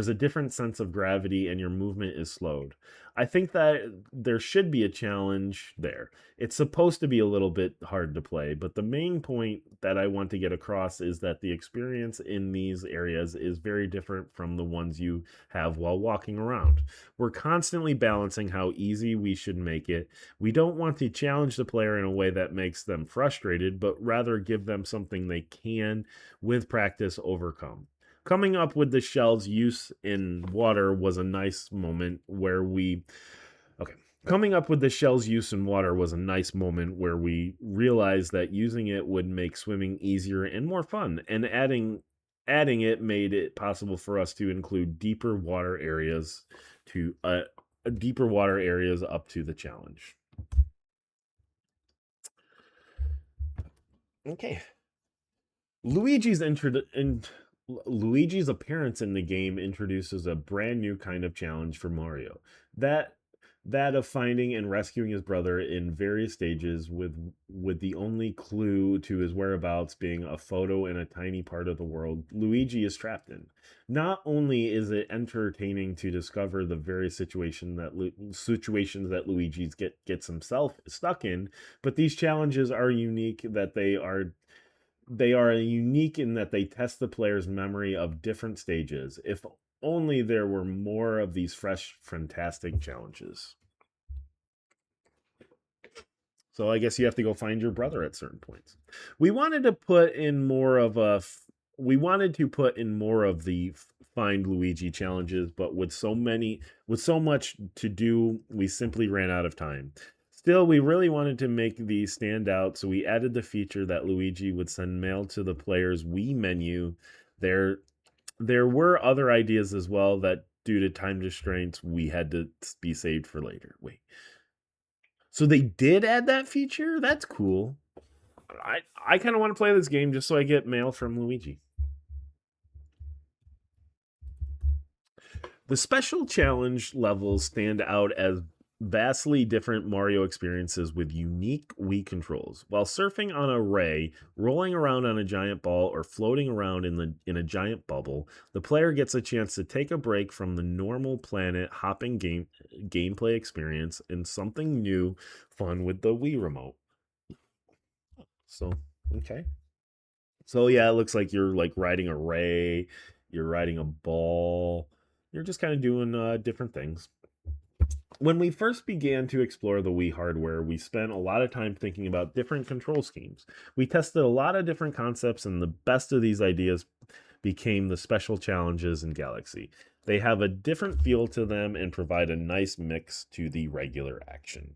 a different sense of gravity and your movement is slowed. I think that there should be a challenge there. It's supposed to be a little bit hard to play, but the main point that I want to get across is that the experience in these areas is very different from the ones you have while walking around. We're constantly balancing how easy we should make it. We don't want to challenge the player in a way that makes them frustrated, but rather give them something they can, with practice, overcome. Coming up with the shell's use in water was a nice moment where we realized that using it would make swimming easier and more fun, and adding it made it possible for us to include deeper water areas up to the challenge. Okay. Luigi's appearance in the game introduces a brand new kind of challenge for Mario. That of finding and rescuing his brother in various stages with the only clue to his whereabouts being a photo in a tiny part of the world Luigi is trapped in. Not only is it entertaining to discover the various situations that Luigi gets himself stuck in, but these challenges are unique that they are unique in that they test the player's memory of different stages. If only there were more of these fresh, fantastic challenges. So I guess you have to go find your brother at certain points. We wanted to put in more of the find Luigi challenges, but with so much to do, we simply ran out of time. Still, we really wanted to make these stand out, so we added the feature that Luigi would send mail to the player's Wii menu. There were other ideas as well that, due to time constraints, we had to be saved for later. Wait. So they did add that feature? That's cool. I kind of want to play this game just so I get mail from Luigi. The special challenge levels stand out as vastly different Mario experiences with unique Wii controls. While surfing on a ray, rolling around on a giant ball, or floating around in a giant bubble, the player gets a chance to take a break from the normal planet hopping gameplay experience and something new, fun with the Wii remote. So, okay. So yeah, it looks like you're like riding a ray, you're riding a ball, you're just kind of doing different things. When we first began to explore the Wii hardware, we spent a lot of time thinking about different control schemes. We tested a lot of different concepts, and the best of these ideas became the special challenges in Galaxy. They have a different feel to them and provide a nice mix to the regular action.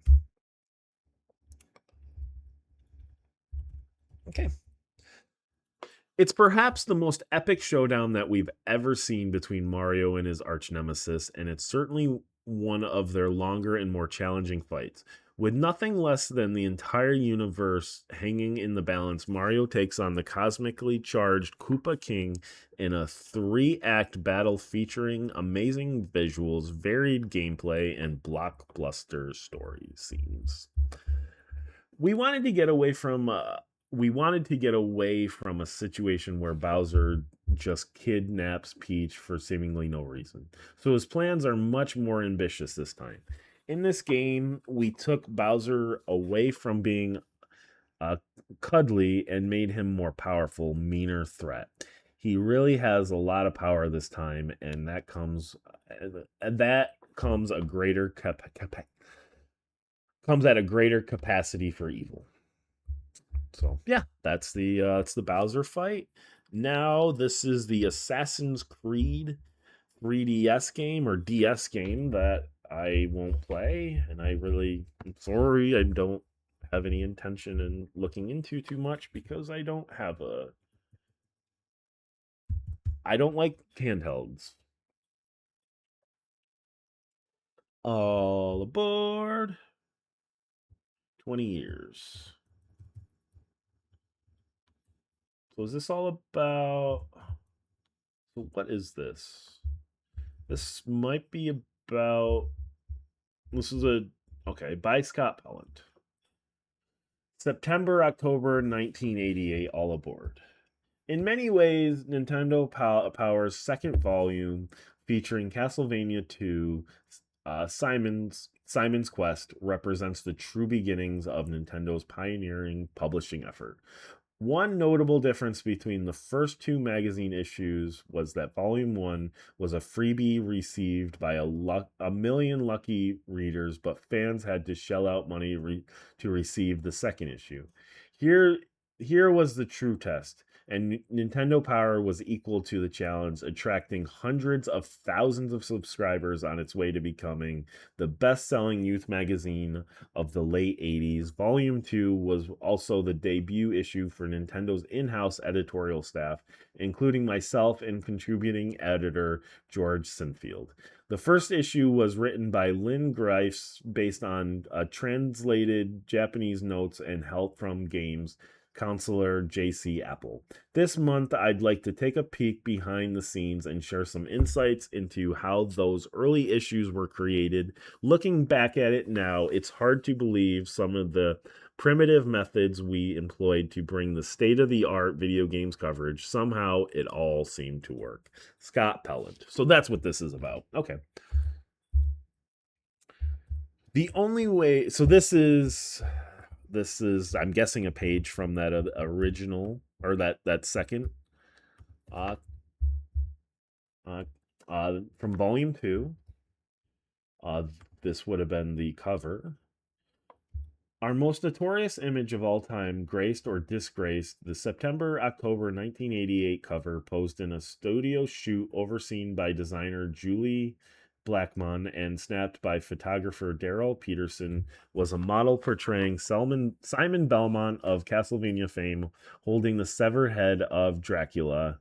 Okay. It's perhaps the most epic showdown that we've ever seen between Mario and his arch nemesis, and it's certainly one of their longer and more challenging fights. With nothing less than the entire universe hanging in the balance, Mario takes on the cosmically charged Koopa King in a 3-act battle featuring amazing visuals, varied gameplay, and blockbuster story scenes. We wanted to get away from a situation where Bowser just kidnaps Peach for seemingly no reason. So his plans are much more ambitious this time. In this game, we took Bowser away from being cuddly and made him more powerful, meaner threat. He really has a lot of power this time, and that comes a greater comes at a greater capacity for evil. So yeah, that's it's the Bowser fight. Now this is the Assassin's Creed 3DS game or DS game that I won't play, and I'm sorry, I don't have any intention in looking into too much because I don't like handhelds. All aboard. 20 years. So is this all about... So what is this? This might be about... This is by Scott Pelland. September, October 1988, all aboard. In many ways, Nintendo Power's second volume, featuring Castlevania 2, Simon's Quest, represents the true beginnings of Nintendo's pioneering publishing effort. One notable difference between the first two magazine issues was that Volume 1 was a freebie received by a million lucky readers, but fans had to shell out money to receive the second issue. Here was the true test, and Nintendo Power was equal to the challenge, attracting hundreds of thousands of subscribers on its way to becoming the best-selling youth magazine of the late 80s. Volume 2 was also the debut issue for Nintendo's in-house editorial staff, including myself and contributing editor George Sinfield. The first issue was written by Lynn Greifs based on translated Japanese notes and help from games counselor J.C. Apple. This month, I'd like to take a peek behind the scenes and share some insights into how those early issues were created. Looking back at it now, it's hard to believe some of the primitive methods we employed to bring the state-of-the-art video games coverage. Somehow, it all seemed to work. Scott Pelland. So that's what this is about. Okay. The only way... So this is I'm guessing a page from that original or that second from volume 2. This would have been the cover. Our most notorious image of all time, graced or disgraced the September-October 1988 cover, posed in a studio shoot overseen by designer Julie Blackmon and snapped by photographer Daryl Peterson, was a model portraying Simon Belmont of Castlevania fame holding the severed head of Dracula,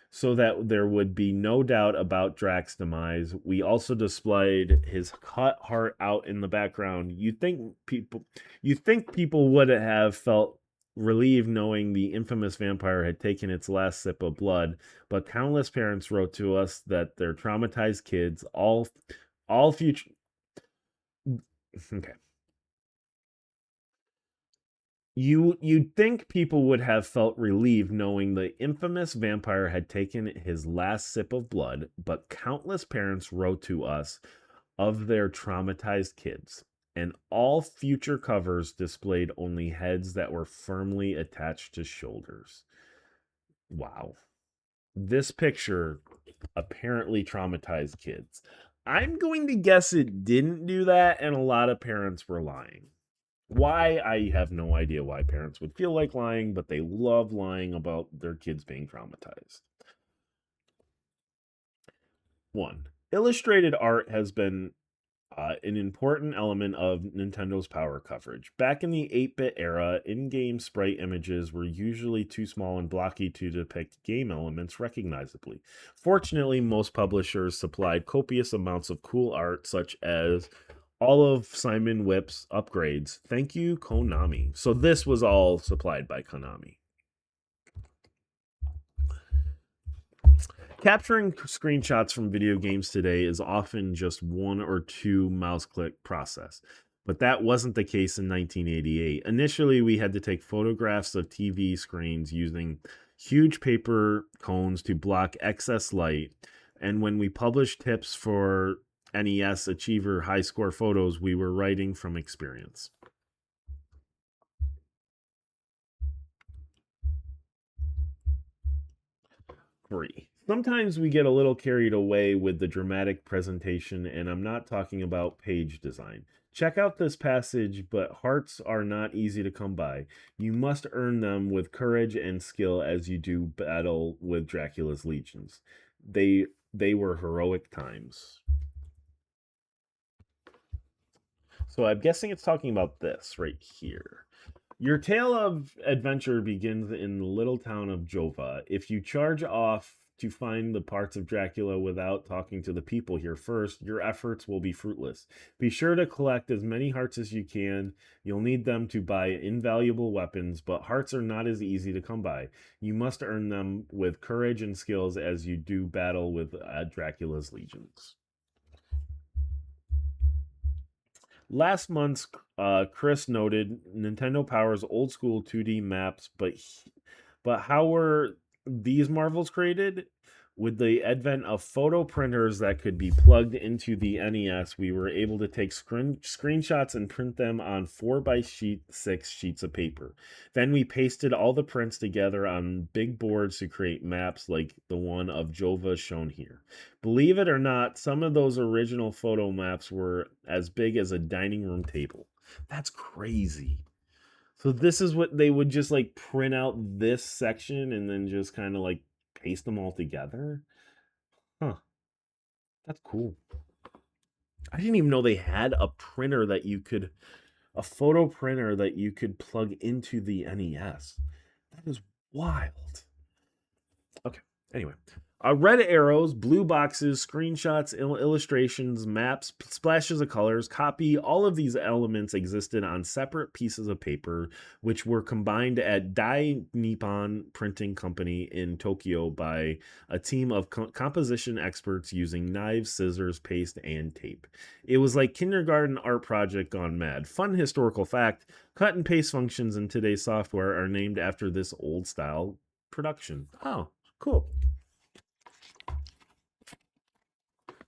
so that there would be no doubt about Drac's demise. We also displayed his cut heart out in the background. You think people would have felt relieved knowing the infamous vampire had taken its last sip of blood, but countless parents wrote to us that their traumatized kids, all future. Okay. You'd think people would have felt relieved knowing the infamous vampire had taken his last sip of blood, but countless parents wrote to us of their traumatized kids, and all future covers displayed only heads that were firmly attached to shoulders. Wow. This picture apparently traumatized kids. I'm going to guess it didn't do that, and a lot of parents were lying. Why? I have no idea why parents would feel like lying, but they love lying about their kids being traumatized. 1. Illustrated art has been an important element of Nintendo's power coverage. Back in the 8-bit era, in-game sprite images were usually too small and blocky to depict game elements recognizably. Fortunately, most publishers supplied copious amounts of cool art, such as all of Simon Whip's upgrades. Thank you, Konami. So this was all supplied by Konami. Capturing screenshots from video games today is often just 1 or 2 mouse click process, but that wasn't the case in 1988. Initially, we had to take photographs of TV screens using huge paper cones to block excess light, and when we published tips for NES Achiever high score photos, we were writing from experience. 3. Sometimes we get a little carried away with the dramatic presentation, and I'm not talking about page design. Check out this passage, but hearts are not easy to come by. You must earn them with courage and skill as you do battle with Dracula's legions. They were heroic times. So I'm guessing it's talking about this right here. Your tale of adventure begins in the little town of Jova. If you charge off to find the parts of Dracula without talking to the people here first, your efforts will be fruitless. Be sure to collect as many hearts as you can. You'll need them to buy invaluable weapons, but hearts are not as easy to come by. You must earn them with courage and skills as you do battle with Dracula's legions. Last month, Chris noted Nintendo Power's old school 2D maps, but how were these marvels created? With the advent of photo printers that could be plugged into the NES, we were able to take screenshots and print them on 4x6 sheets of paper. Then we pasted all the prints together on big boards to create maps like the one of Jova shown here. Believe it or not, some of those original photo maps were as big as a dining room table. That's crazy. So this is what they would just like print out this section and then just kind of like paste them all together. Huh. That's cool. I didn't even know they had a printer that you could, a photo printer that you could plug into the NES. That is wild. Okay. Anyway, red arrows, blue boxes, screenshots, illustrations, maps, splashes of colors, copy, all of these elements existed on separate pieces of paper, which were combined at Dai Nippon Printing Company in Tokyo by a team of composition experts using knives, scissors, paste, and tape. It was like kindergarten art project gone mad. Fun historical fact, cut and paste functions in today's software are named after this old style production. Oh, cool.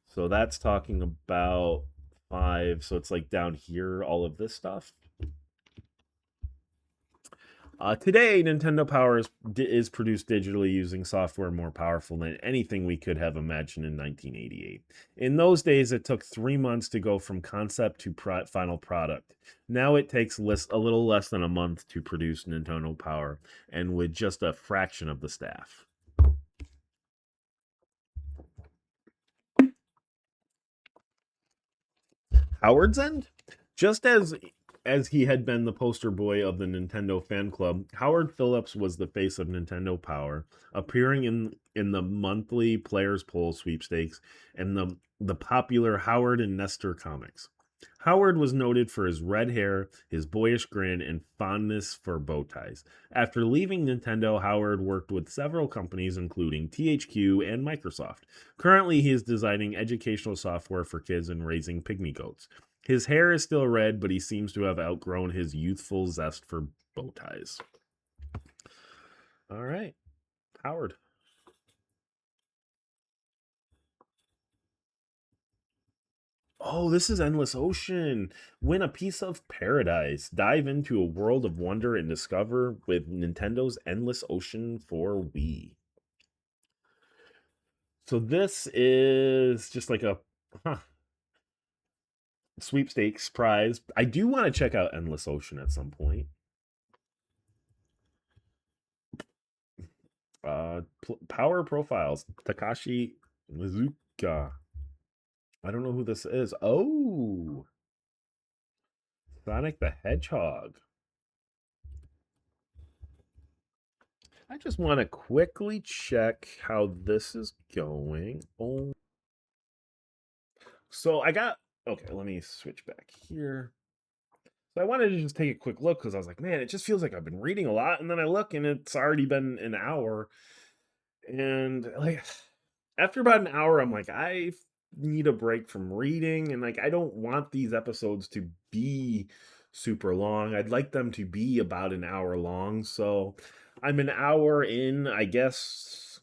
So that's talking about 5. So it's like down here, all of this stuff. Today, Nintendo Power is produced digitally using software more powerful than anything we could have imagined in 1988. In those days, it took 3 months to go from concept to final product. Now it takes a little less than a month to produce Nintendo Power, and with just a fraction of the staff. Howard's End? Just as he had been the poster boy of the Nintendo fan club, Howard Phillips was the face of Nintendo Power, appearing in the monthly Players Poll sweepstakes and the popular Howard and Nestor comics. Howard was noted for his red hair, his boyish grin, and fondness for bow ties. After leaving Nintendo, Howard worked with several companies, including THQ and Microsoft. Currently, he is designing educational software for kids and raising pygmy goats. His hair is still red, but he seems to have outgrown his youthful zest for bow ties. All right, Howard. Oh, this is Endless Ocean. Win a piece of paradise. Dive into a world of wonder and discover with Nintendo's Endless Ocean for Wii. So this is just like a huh, sweepstakes prize. I do want to check out Endless Ocean at some point. Power profiles. Takashi Mizuka. I don't know who this is. Oh, Sonic the Hedgehog. I just want to quickly check how this is going. Oh, so I got okay. Let me switch back here. So I wanted to just take a quick look because I was like, man, it just feels like I've been reading a lot, and then I look and it's already been an hour, and like after about an hour, I'm like, I need a break from reading, and like I don't want these episodes to be super long. I'd like them to be about an hour long. So I'm an hour in, I guess.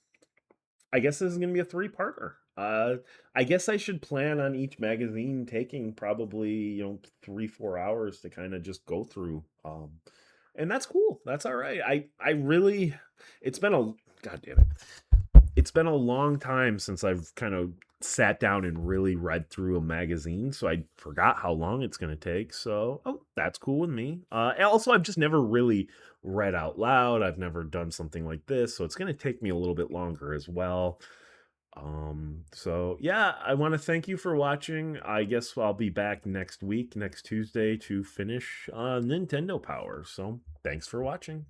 I guess this is gonna be a three-parter. I guess I should plan on each magazine taking probably 3-4 hours to kind of just go through. And that's cool. That's all right. I really, it's been a god damn it. It's been a long time since I've kind of sat down and really read through a magazine, so I forgot how long it's going to take. So, oh, that's cool with me. And also, I've just never really read out loud. I've never done something like this, so it's going to take me a little bit longer as well. So yeah, I want to thank you for watching. I guess I'll be back next week, next Tuesday, to finish Nintendo Power. So, thanks for watching.